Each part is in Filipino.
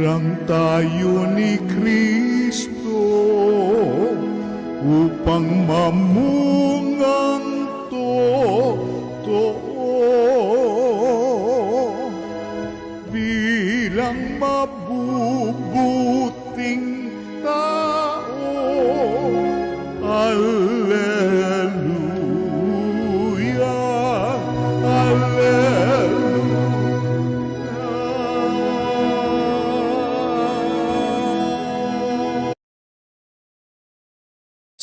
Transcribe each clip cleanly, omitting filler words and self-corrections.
Bilang tayo ni Kristo upang mamungang totoo, bilang mabubuting tao. Alleluia, alleluia.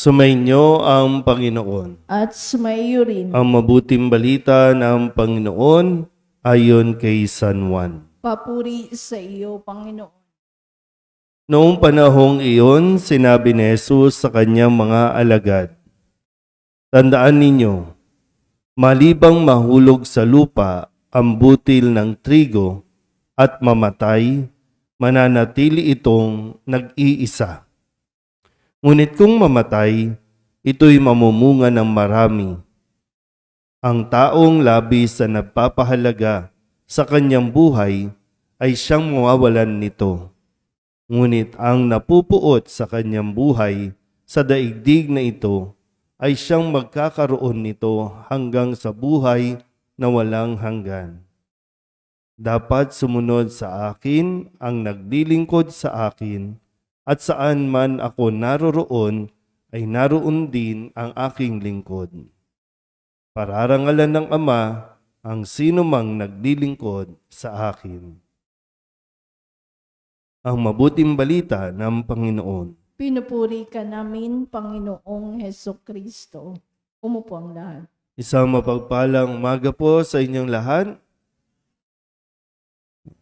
Sumainyo ang Panginoon. At sumaiyo rin. Ang mabuting balita ng Panginoon ayon kay San Juan. Papuri sa iyo, Panginoon. Noong panahong iyon, sinabi ni Jesus sa kanyang mga alagad, "Tandaan ninyo, malibang mahulog sa lupa ang butil ng trigo at mamatay, mananatili itong nag-iisa. Ngunit kung mamatay, ito'y mamumunga ng marami. Ang taong labis na nagpapahalaga sa kanyang buhay ay siyang mawawalan nito. Ngunit ang napupuot sa kanyang buhay sa daigdig na ito ay siyang magkakaroon nito hanggang sa buhay na walang hanggan. Dapat sumunod sa akin ang naglilingkod sa akin, at saan man ako naroroon ay naroon din ang aking lingkod. Pararangalan ng Ama ang sino mang naglilingkod sa akin." Ang mabuting balita ng Panginoon. Pinupuri ka namin, Panginoong Hesukristo. Umupo ang lahat. Isang mapagpalang umaga po sa inyong lahat.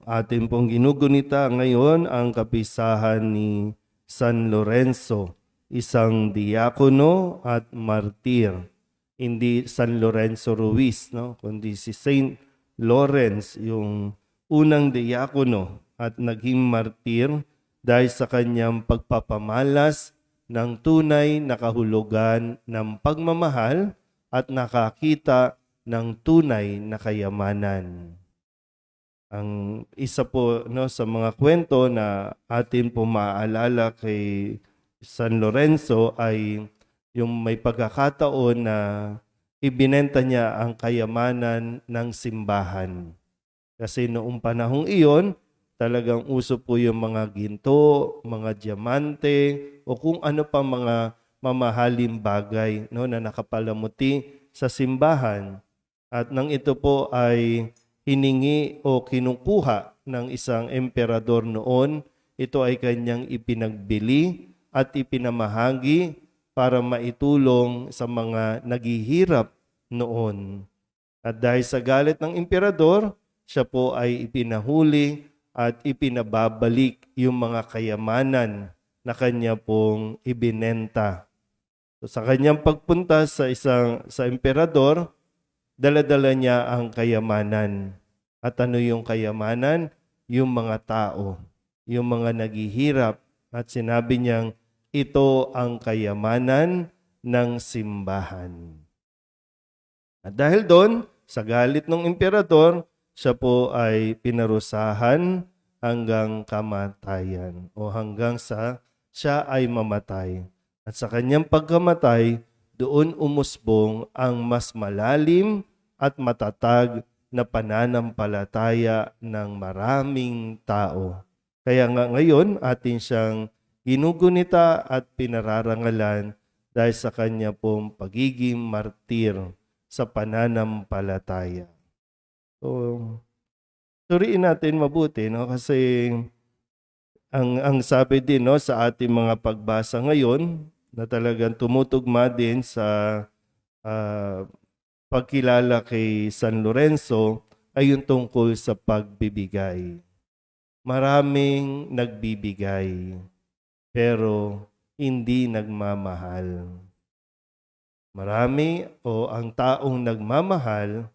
Atin pong ginugunita ngayon ang kapisahan ni San Lorenzo, isang diakono at martir. Hindi San Lorenzo Ruiz, no? Kundi si Saint Lawrence, yung unang diakono at naging martir dahil sa kanyang pagpapamalas ng tunay na kahulugan ng pagmamahal at nakakita ng tunay na kayamanan. Ang isa po sa mga kwento na atin po maaalala kay San Lorenzo ay yung may pagkakataon na ibinenta niya ang kayamanan ng simbahan. Kasi noong panahong iyon, talagang uso po yung mga ginto, mga diamante, o kung ano pa mga mamahaling bagay na nakapalamuti sa simbahan. At nang ito po ay hiningi o kinukuha ng isang emperador noon, ito ay kanyang ipinagbili at ipinamahagi para maitulong sa mga naghihirap noon. At dahil sa galit ng emperador, siya po ay ipinahuli at ipinababalik yung mga kayamanan na kanya pong ibinenta. So, sa kanyang pagpunta sa emperador, dala-dala niya ang kayamanan. At ano yung kayamanan? Yung mga tao, yung mga naghihirap. At sinabi niyang, ito ang kayamanan ng simbahan. At dahil doon, sa galit ng emperador, siya po ay pinarusahan hanggang kamatayan o hanggang sa siya ay mamatay. At sa kanyang pagkamatay, doon umusbong ang mas malalim at matatag na pananampalataya ng maraming tao. Kaya nga ngayon atin siyang ginugunita at pinararangalan dahil sa kanya pong pagiging martir sa pananampalataya. So, suriin natin mabuti, no? Kasi ang sabi din sa ating mga pagbasa ngayon na talagang tumutugma din sa pagkilala kay San Lorenzo ay yung tungkol sa pagbibigay. Maraming nagbibigay, pero hindi nagmamahal. Marami o ang taong nagmamahal,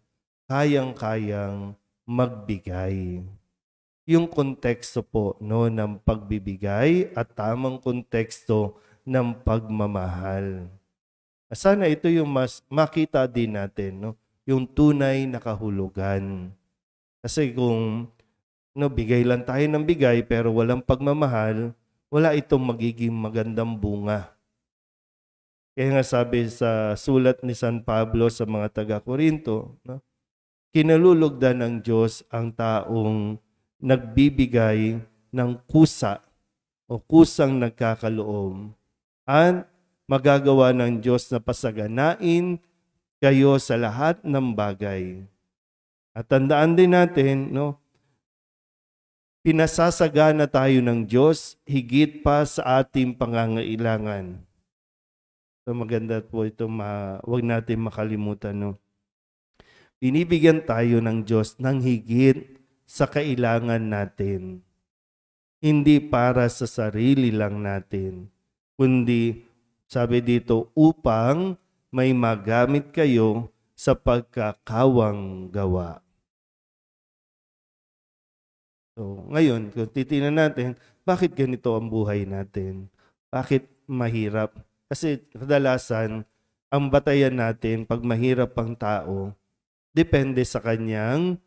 kayang-kayang magbigay. Yung konteksto po ng pagbibigay at tamang konteksto ng pagmamahal. Sana ito yung mas makita din natin, yung tunay na kahulugan. Kasi kung no, bigay lang tayo ng bigay pero walang pagmamahal, wala itong magiging magandang bunga. Kaya nga sabi sa sulat ni San Pablo sa mga taga-Korinto, no, kinalulugdan ng Diyos ang taong nagbibigay ng kusa o kusang nagkakaloob at magagawa ng Diyos na pasaganain kayo sa lahat ng bagay. At tandaan din natin, no, pinasasagana tayo ng Diyos higit pa sa ating pangangailangan. So maganda po ito, wag natin makalimutan, no. Binibigyan tayo ng Diyos ng higit sa kailangan natin. Hindi para sa sarili lang natin, kundi sabi dito, upang may magamit kayo sa pagkakawang gawa. So, ngayon, kung titingnan natin, bakit ganito ang buhay natin? Bakit mahirap? Kasi kadalasan, ang batayan natin, pag mahirap ang tao, depende sa kanyang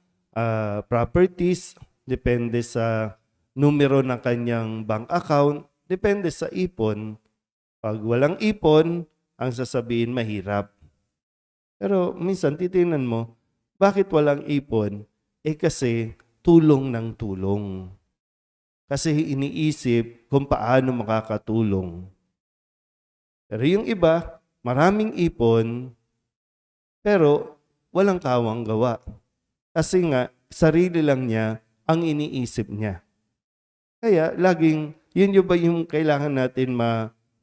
properties, depende sa numero ng kanyang bank account, depende sa ipon. Pag walang ipon, ang sasabihin mahirap. Pero minsan titingnan mo, bakit walang ipon? Kasi tulong ng tulong. Kasi iniisip kung paano makakatulong. Pero yung iba, maraming ipon, pero walang kawang gawa. Kasi nga, sarili lang niya ang iniisip niya. Kaya laging, yun yung ba yung kailangan natin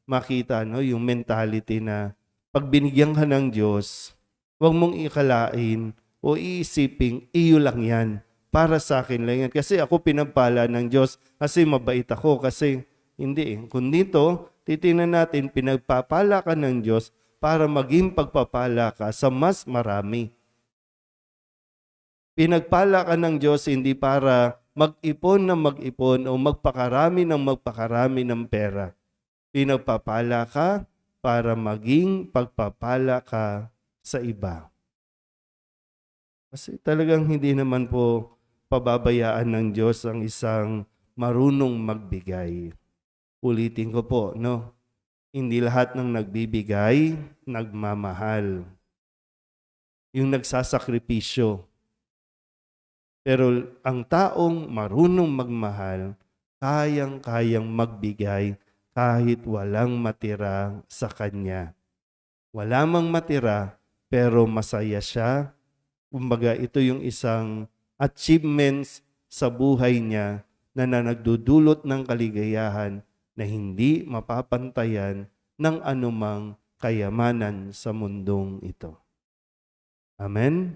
makita, no? Yung mentality na pag binigyan ka ng Diyos, huwag mong ikalain o iisiping iyo lang yan. Para sa akin lang yan. Kasi ako pinagpala ng Diyos kasi mabait ako. Kasi hindi. Kung dito, titingnan natin, pinagpapala ka ng Diyos para maging pagpapala ka sa mas marami. Pinagpala ka ng Diyos hindi para mag-ipon ng mag-ipon o magpakarami ng pera. Pinagpapala ka para maging pagpapala ka sa iba. Kasi talagang hindi naman po pababayaan ng Diyos ang isang marunong magbigay. Ulitin ko po, no? Hindi lahat ng nagbibigay, nagmamahal. Yung nagsasakripisyo. Pero ang taong marunong magmahal, kayang-kayang magbigay kahit walang matira sa kanya. Wala mang matira, pero masaya siya. Kumbaga, ito yung isang achievements sa buhay niya na nagdudulot ng kaligayahan na hindi mapapantayan ng anumang kayamanan sa mundong ito. Amen?